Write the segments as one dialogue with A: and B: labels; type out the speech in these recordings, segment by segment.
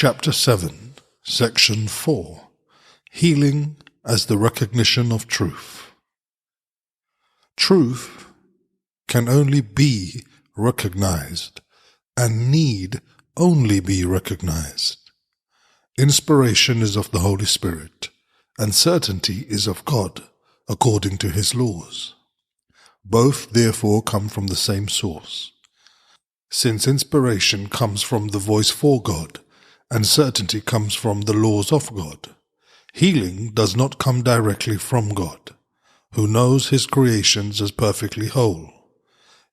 A: Chapter 7, Section 4, Healing as the Recognition of Truth. Truth can only be recognized and need only be recognized. Inspiration is of the Holy Spirit, and certainty is of God, according to His laws. Both therefore come from the same source. Since inspiration comes from the voice for God, and certainty comes from the laws of God, healing does not come directly from God, who knows His creations as perfectly whole.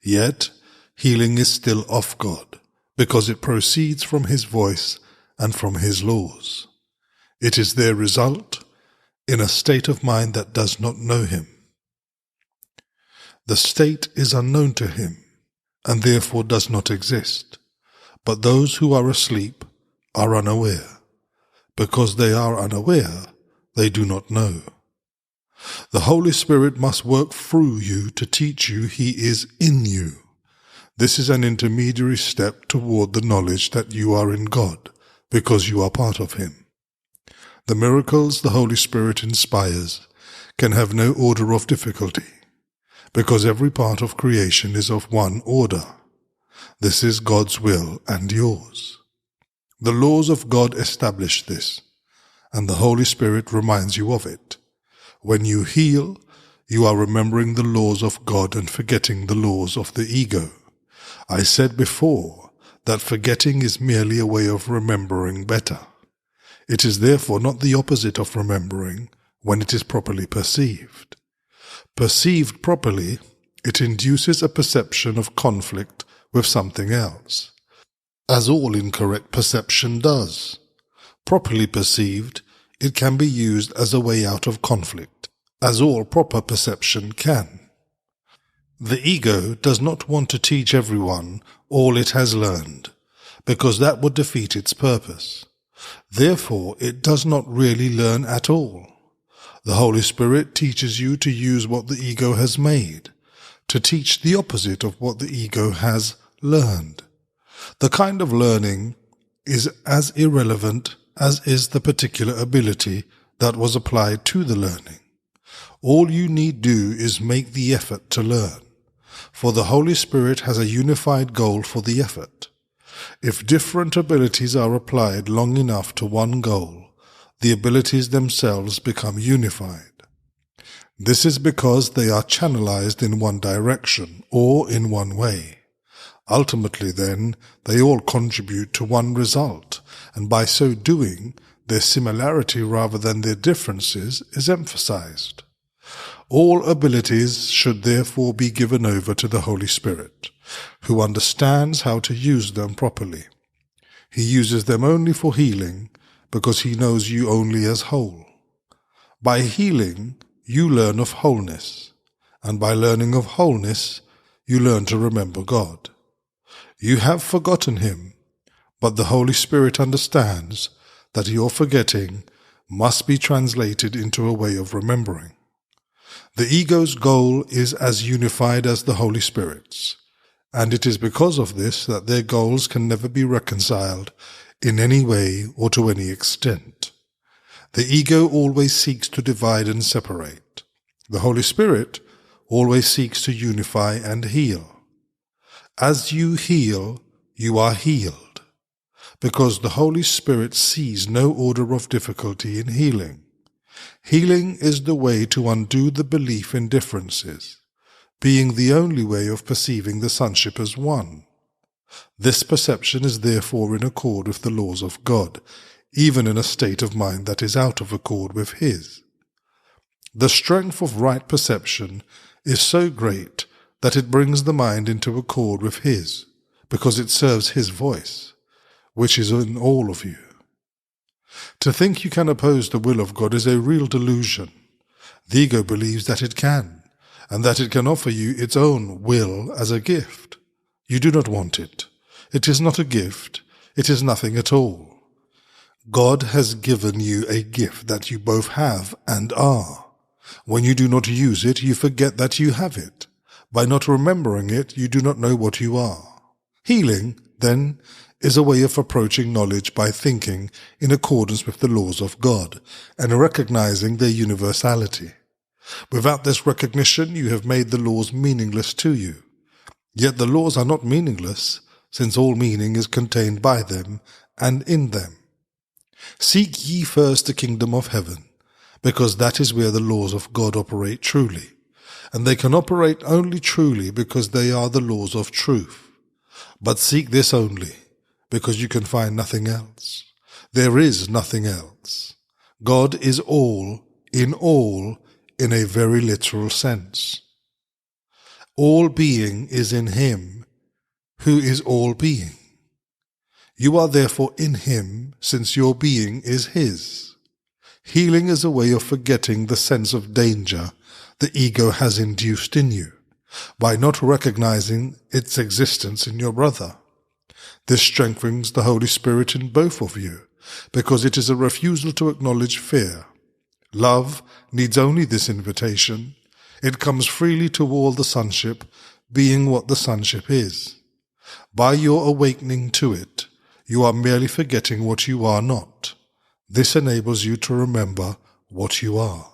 A: Yet, healing is still of God, because it proceeds from His voice and from His laws. It is their result in a state of mind that does not know Him. The state is unknown to Him, and therefore does not exist, but those who are asleep are unaware. Because they are unaware, they do not know. The Holy Spirit must work through you to teach you He is in you. This is an intermediary step toward the knowledge that you are in God, because you are part of Him. The miracles the Holy Spirit inspires can have no order of difficulty, because every part of creation is of one order. This is God's will and yours. The laws of God establish this, and the Holy Spirit reminds you of it. When you heal, you are remembering the laws of God and forgetting the laws of the ego. I said before that forgetting is merely a way of remembering better. It is therefore not the opposite of remembering when it is properly perceived. Perceived properly, it induces a perception of conflict with something else, as all incorrect perception does. Properly perceived, it can be used as a way out of conflict, as all proper perception can. The ego does not want to teach everyone all it has learned, because that would defeat its purpose. Therefore, it does not really learn at all. The Holy Spirit teaches you to use what the ego has made, to teach the opposite of what the ego has learned. The kind of learning is as irrelevant as is the particular ability that was applied to the learning. All you need do is make the effort to learn, for the Holy Spirit has a unified goal for the effort. If different abilities are applied long enough to one goal, the abilities themselves become unified. This is because they are channelized in one direction or in one way. Ultimately, then, they all contribute to one result, and by so doing, their similarity rather than their differences is emphasized. All abilities should therefore be given over to the Holy Spirit, who understands how to use them properly. He uses them only for healing, because He knows you only as whole. By healing, you learn of wholeness, and by learning of wholeness, you learn to remember God. You have forgotten Him, but the Holy Spirit understands that your forgetting must be translated into a way of remembering. The ego's goal is as unified as the Holy Spirit's, and it is because of this that their goals can never be reconciled in any way or to any extent. The ego always seeks to divide and separate. The Holy Spirit always seeks to unify and heal. As you heal, you are healed, because the Holy Spirit sees no order of difficulty in healing. Healing is the way to undo the belief in differences, being the only way of perceiving the sonship as one. This perception is therefore in accord with the laws of God, even in a state of mind that is out of accord with His. The strength of right perception is so great that it brings the mind into accord with His, because it serves His voice, which is in all of you. To think you can oppose the will of God is a real delusion. The ego believes that it can, and that it can offer you its own will as a gift. You do not want it. It is not a gift. It is nothing at all. God has given you a gift that you both have and are. When you do not use it, you forget that you have it. By not remembering it, you do not know what you are. Healing, then, is a way of approaching knowledge by thinking in accordance with the laws of God and recognizing their universality. Without this recognition, you have made the laws meaningless to you. Yet the laws are not meaningless, since all meaning is contained by them and in them. Seek ye first the kingdom of heaven, because that is where the laws of God operate truly, and they can operate only truly because they are the laws of truth. But seek this only, because you can find nothing else. There is nothing else. God is all in a very literal sense. All being is in him, who is all being. You are therefore in him, since your being is his. Healing is a way of forgetting the sense of danger the ego has induced in you, by not recognizing its existence in your brother. This strengthens the Holy Spirit in both of you, because it is a refusal to acknowledge fear. Love needs only this invitation. It comes freely to all the sonship, being what the sonship is. By your awakening to it, you are merely forgetting what you are not. This enables you to remember what you are.